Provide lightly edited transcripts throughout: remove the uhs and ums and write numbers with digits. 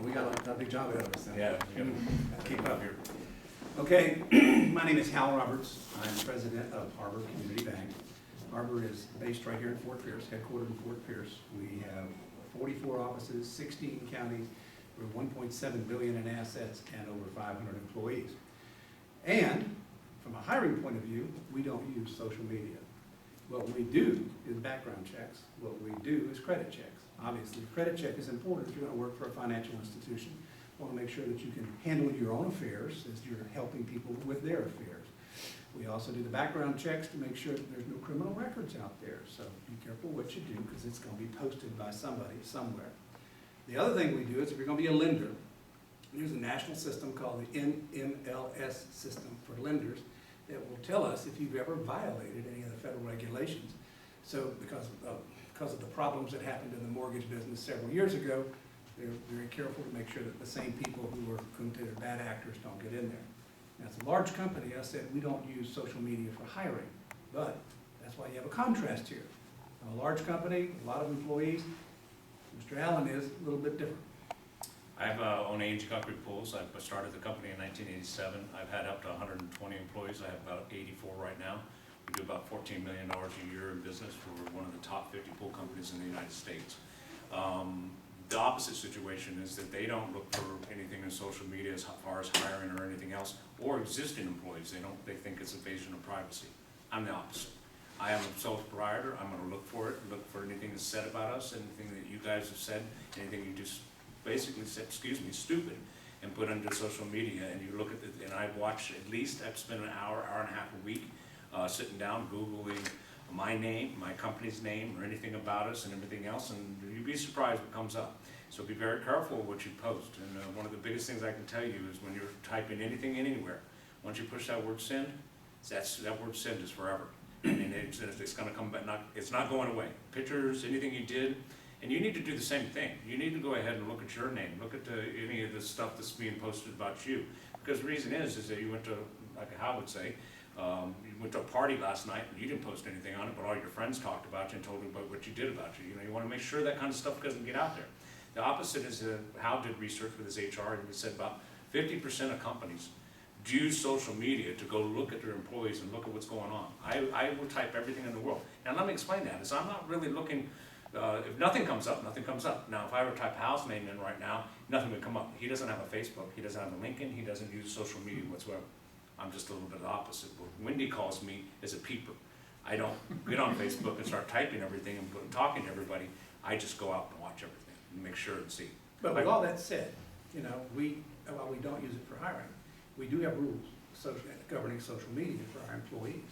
We got a big job ahead of us now. Yeah, we gotta Keep up. here. Okay, my name is Hal Roberts. I'm president of Harbor Community Bank. Harbor is based right here in Fort Pierce, headquartered in Fort Pierce. We have 44 offices, 16 counties, we're 1.7 billion in assets and over 500 employees. And from a hiring point of view, we don't use social media. What we do is background checks. What we do is credit checks. Obviously, credit check is important if you're going to work for a financial institution. You want to make sure that you can handle your own affairs as you're helping people with their affairs. We also do the background checks to make sure that there's no criminal records out there. So be careful what you do because it's going to be posted by somebody somewhere. The other thing we do is if you're going to be a lender, there's a national system called the NMLS system for lenders that will tell us if you've ever violated any of the federal regulations. So because of the problems that happened in the mortgage business several years ago, they're very careful to make sure that the same people who were considered bad actors don't get in there. Now, it's a large company. I said we don't use social media for hiring, but that's why you have a contrast here. I'm a large company, a lot of employees. Mr. Allen is a little bit different. I've owned A&G Concrete Pools. I started the company in 1987. I've had up to 120 employees. I have about 84 right now. We do about $14 million a year in business. We're one of the top 50 pool companies in the United States. The opposite situation is that they don't look for anything in social media as far as hiring or anything else, or existing employees. They think it's invasion of privacy. I'm the opposite. I am a sole proprietor. I'm going to look for it, look for anything that's said about us, anything that you guys have said, anything you just basically said, excuse me, stupid, and put under social media, and you look at it, and I watch at least, I've spent an hour, hour and a half a week sitting down, Googling my name, my company's name, or anything about us and everything else, and you'd be surprised what comes up. So be very careful what you post, and one of the biggest things I can tell you is when you're typing anything in anywhere, once you push that word send, that word send is forever. I mean, it's going to come back, it's not going away. Pictures, anything you did, and you need to do the same thing. You need to go ahead and look at your name, look at any of the stuff that's being posted about you. Because the reason is that you went to, like Hal would say, you went to a party last night and you didn't post anything on it, but all your friends talked about you and told you about what you did about you. You know, you want to make sure that kind of stuff doesn't get out there. The opposite is Hal did research with his HR, and he said about 50% of companies use social media to go look at their employees and look at what's going on. I will type everything in the world. Now let me explain that, is I'm not really looking, if nothing comes up, nothing comes up. Now if I were to type Hal's name in right now, nothing would come up. He doesn't have a Facebook, he doesn't have a LinkedIn, he doesn't use social media whatsoever. I'm just a little bit opposite. What Wendy calls me is a peeper. I don't get on Facebook and start typing everything and talking to everybody. I just go out and watch everything and make sure and see. But with all that said, you know, while we don't use it for hiring, we do have rules governing social media for our employees.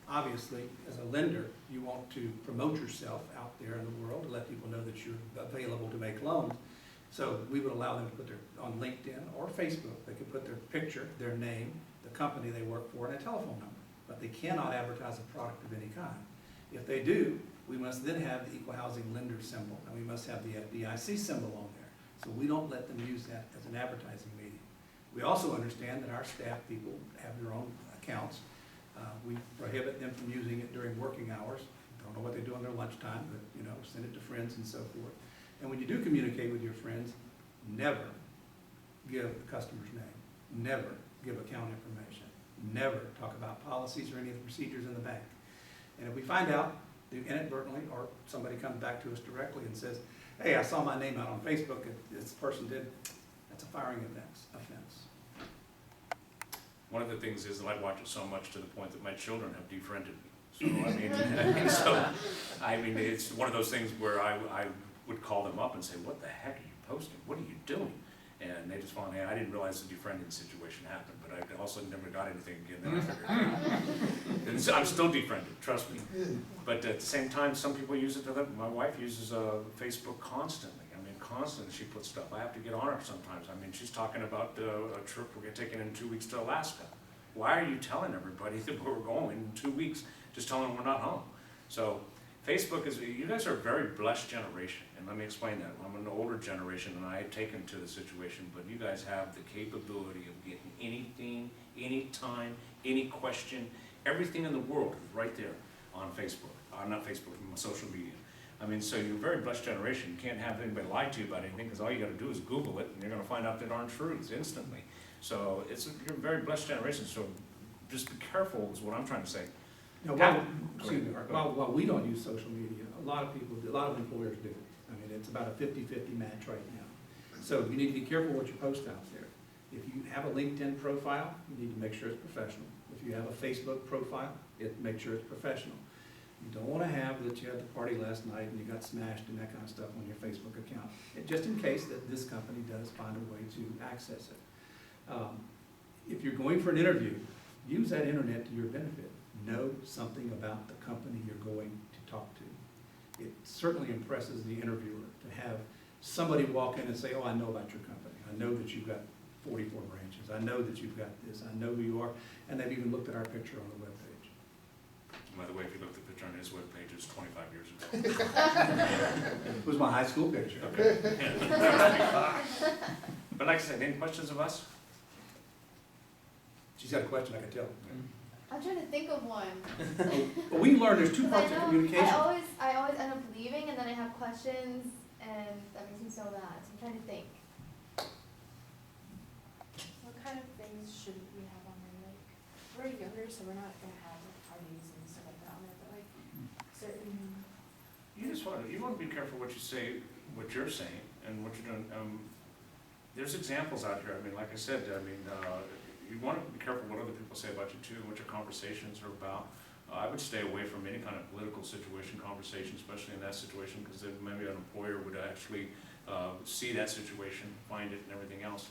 Obviously, as a lender, you want to promote yourself out there in the world to let people know that you're available to make loans. So we would allow them to put on LinkedIn or Facebook, they could put their picture, their name, the company they work for, and a telephone number. But they cannot advertise a product of any kind. If they do, we must then have the Equal Housing Lender symbol, and we must have the FDIC symbol on there. So we don't let them use that as an advertising medium. We also understand that our staff people have their own accounts. We prohibit them from using it during working hours. Don't know what they do on their lunchtime, but you know, send it to friends and so forth. And when you do communicate with your friends, never give the customer's name, never give account information, never talk about policies or any of the procedures in the bank. And if we find out inadvertently, or somebody comes back to us directly and says, hey, I saw my name out on Facebook, this person did, that's a firing offense. One of the things is that I watch it so much to the point that my children have defriended me. So I mean, it's one of those things where I would call them up and say, what the heck are you posting? What are you doing? And they just found, hey, I didn't realize the defriending situation happened, but I also never got anything again. Then I figured, and so I'm still defriended, trust me. But at the same time, some people use it. My wife uses Facebook constantly. I mean, constantly she puts stuff. I have to get on her sometimes. I mean, she's talking about a trip we're taking in 2 weeks to Alaska. Why are you telling everybody that we're going in 2 weeks? Just telling them we're not home. So Facebook is, you guys are a very blessed generation, and let me explain that. I'm an older generation and I have taken to the situation, but you guys have the capability of getting anything, anytime, any question, everything in the world is right there on Facebook, not Facebook, social media. I mean, so you're a very blessed generation. You can't have anybody lie to you about anything, because all you gotta do is Google it, and you're gonna find out that aren't truths instantly. So you're a very blessed generation, so just be careful is what I'm trying to say. You know, Have- excuse me, while we don't use social media, a lot of people, a lot of employers do. I mean, it's about a 50-50 match right now. So you need to be careful what you post out there. If you have a LinkedIn profile, you need to make sure it's professional. If you have a Facebook profile, make sure it's professional. You don't want to have that you had the party last night and you got smashed and that kind of stuff on your Facebook account, just in case that this company does find a way to access it. If you're going for an interview, use that internet to your benefit. Know something about the company you're going to talk to. It certainly impresses the interviewer to have somebody walk in and say, oh, I know about your company. I know that you've got 44 branches. I know that you've got this. I know who you are. And they've even looked at our picture on the webpage. By the way, if you look at the picture on his webpage, it's 25 years ago. It was my high school picture. Okay. But like I said, any questions of us? She's got a question, I can tell. I'm trying to think of one. But we learned there's two 'Cause I parts of know communication. I always end up leaving, and then I have questions, and that makes me so mad. So I'm trying to think. What kind of things should we have on there? Like, we're younger, so we're not gonna have like parties and stuff like that on there, but like certain. You want to be careful what you say, what you're saying, and what you're doing. There's examples out here. I mean, like I said, you want to be careful what other people say about you too, what your conversations are about. I would stay away from any kind of political situation conversation, especially in that situation, because then maybe an employer would actually see that situation, find it, and everything else.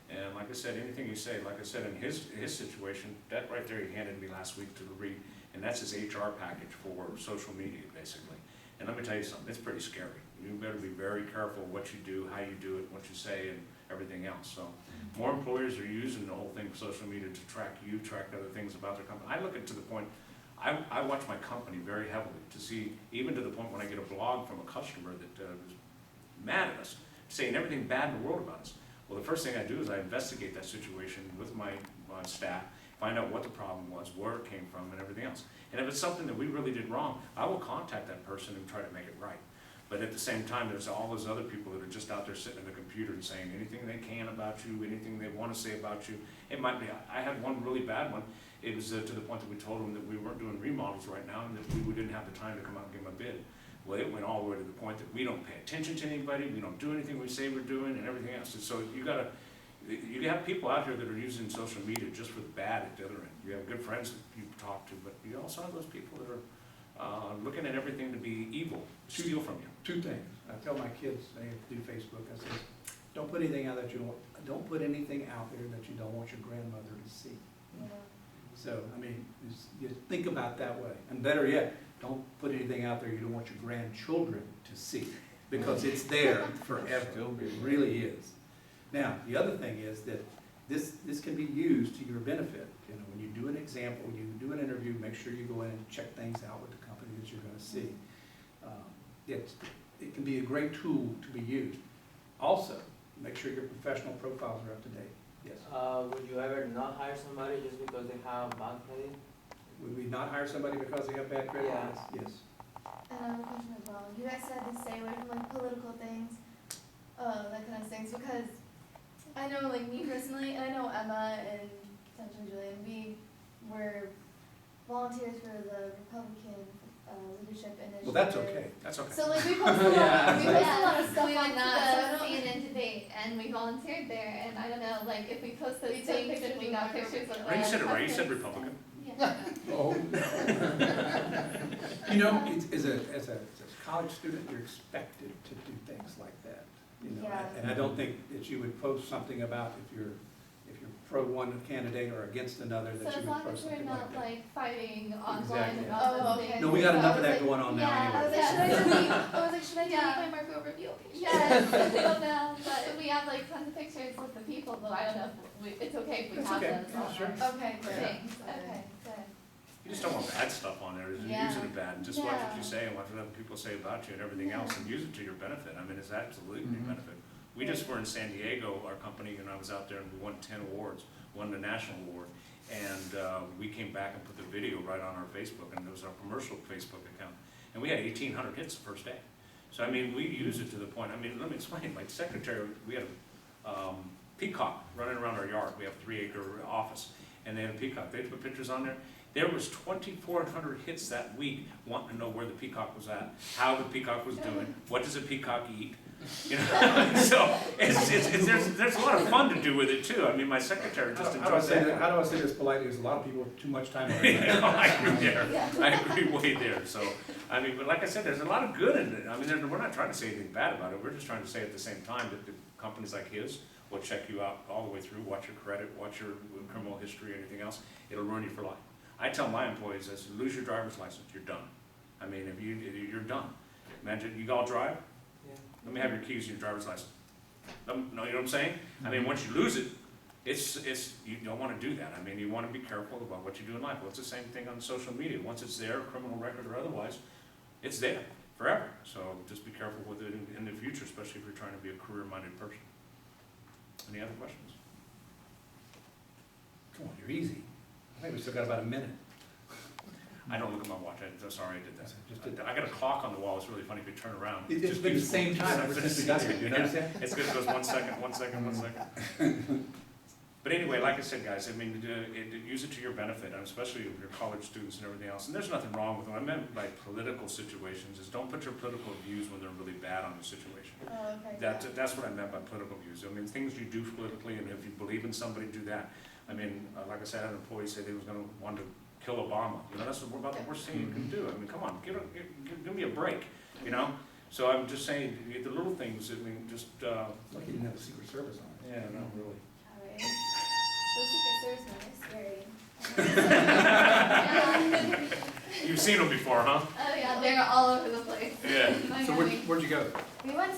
And like I said, anything you say, like I said, in his situation, that right there he handed me last week to read, and that's his HR package for social media, basically. And let me tell you something, it's pretty scary. You better be very careful what you do, how you do it, what you say, and everything else. So more employers are using the whole thing for social media to track you, track other things about their company. I look at it to the point, I watch my company very heavily to see, even to the point when I get a blog from a customer that was mad at us, saying everything bad in the world about us. Well, the first thing I do is I investigate that situation with my staff, find out what the problem was, where it came from, and everything else. And if it's something that we really did wrong, I will contact that person and try to make it right. But at the same time, there's all those other people that are just out there sitting at the computer and saying anything they can about you, anything they want to say about you. It might be, I had one really bad one. It was to the point that we told them that we weren't doing remodels right now and that we didn't have the time to come out and give them a bid. Well, it went all the way to the point that we don't pay attention to anybody, we don't do anything we say we're doing, and everything else. And so you have people out here that are using social media just for the bad at the other end. You have good friends that you talk to, but you also have those people that are looking at everything to be evil, steal from you. Two things. I tell my kids, they do Facebook, I say, don't put anything out that you don't put anything out there that you don't want your grandmother to see. So, I mean, you think about that way. And better yet, don't put anything out there you don't want your grandchildren to see, because it's there forever. It really is. Now, the other thing is that this can be used to your benefit. You know, when you do an example, when you do an interview, make sure you go in and check things out with the company that you're going to see. It can be a great tool to be used. Also, make sure your professional profiles are up to date. Yes. Would you ever not hire somebody just because they have bad credit? Would we not hire somebody because they have bad credit? Yeah. Yes. And I have a question as well. You guys said to stay away from like political things, that kind of things, because I know like me personally, and I know Emma and potentially Julian, we were volunteers for the Republican leadership initiative. Well, that's okay. That's okay. So like we post a lot, we post a lot of stuff We on went that. to the CNN debate and we volunteered there, and I don't know, like, if we post those We took things pictures and we with got our pictures of. Right, you said it right, you said presidents. Republican. Yeah. Oh. You know, as a college student, you're expected to do things like that. You know, Yeah. and I don't think that you would post something about if you're pro one candidate or against another, So that you as would long post as we're something not like that. like fighting online Exactly. about Oh, those okay. things. No, we got So enough I of was that like, going on yeah, now I anyway. was like, should I delete? I was like, should I delete Yeah. my Marco Rubio picture? Yes, I don't know, but we have like tons of pictures with the people, but I don't know if it's okay if we That's have okay. those Yeah, on sure. our Okay, good. things. Okay, good. You just don't want bad stuff on there, you're Yeah. using it bad, and just watch what Yeah. you say and watch what other people say about you and everything else, and use it to your benefit. I mean, it's absolutely Mhm. benefit. We just were in San Diego, our company, and I was out there and we won 10 awards, won the national award. And we came back and put the video right on our Facebook, and it was our commercial Facebook account. And we had 1,800 hits the first day. So I mean, we use it to the point, I mean, let me explain, like secretary, we had a peacock running around our yard. We have a 3-acre office, and they had a peacock. They put pictures on there. There was 2,400 hits that week wanting to know where the peacock was at, how the peacock was doing, what does a peacock eat, you know? So there's a lot of fun to do with it too. I mean, my secretary just How do I enjoys say that. that, how do I say this politely, there's a lot of people with too much time on You their know, hands. I agree there. I agree way there. So, I mean, but like I said, there's a lot of good in it. I mean, we're not trying to say anything bad about it. We're just trying to say at the same time that the companies like his will check you out all the way through, watch your credit, watch your criminal history, anything else. It'll ruin you for life. I tell my employees this: lose your driver's license, you're done. I mean, you're done. Imagine you all drive. Yeah. Let me have your keys and your driver's license. No, you know what I'm saying? I mean, once you lose it, it's you don't want to do that. I mean, you want to be careful about what you do in life. Well, it's the same thing on social media. Once it's there, criminal record or otherwise, it's there forever. So just be careful with it in the future, especially if you're trying to be a career-minded person. Any other questions? Come on, you're easy. I think we still got about a minute. I don't look at my watch. I'm sorry I did Just that. I got a clock on the wall. It's really funny if you turn around. It's just been the keeps same moving. time ever since we got here, you notice that? It's good, it goes 1 second, 1 second, 1 second. But anyway, like I said, guys, I mean, use it to your benefit, and especially with your college students and everything else. And there's nothing wrong with them. I meant by political situations is don't put your political views when they're really bad on the situation. Oh, okay. That's what I meant by political views. I mean, things you do politically, and if you believe in somebody, do that. I mean, like I said, I had an employee say they was gonna want to kill Obama. You know, that's about the worst thing you can do. I mean, come on, give me a break, you know? So I'm just saying, the little things, I mean, just, Lucky you didn't have a Secret Service on it. yeah, no, really. Alright. Those Secret Service men are scary. You've seen them before, huh? Oh yeah, they're all over the place. Yeah. Miami. So where'd you go? We went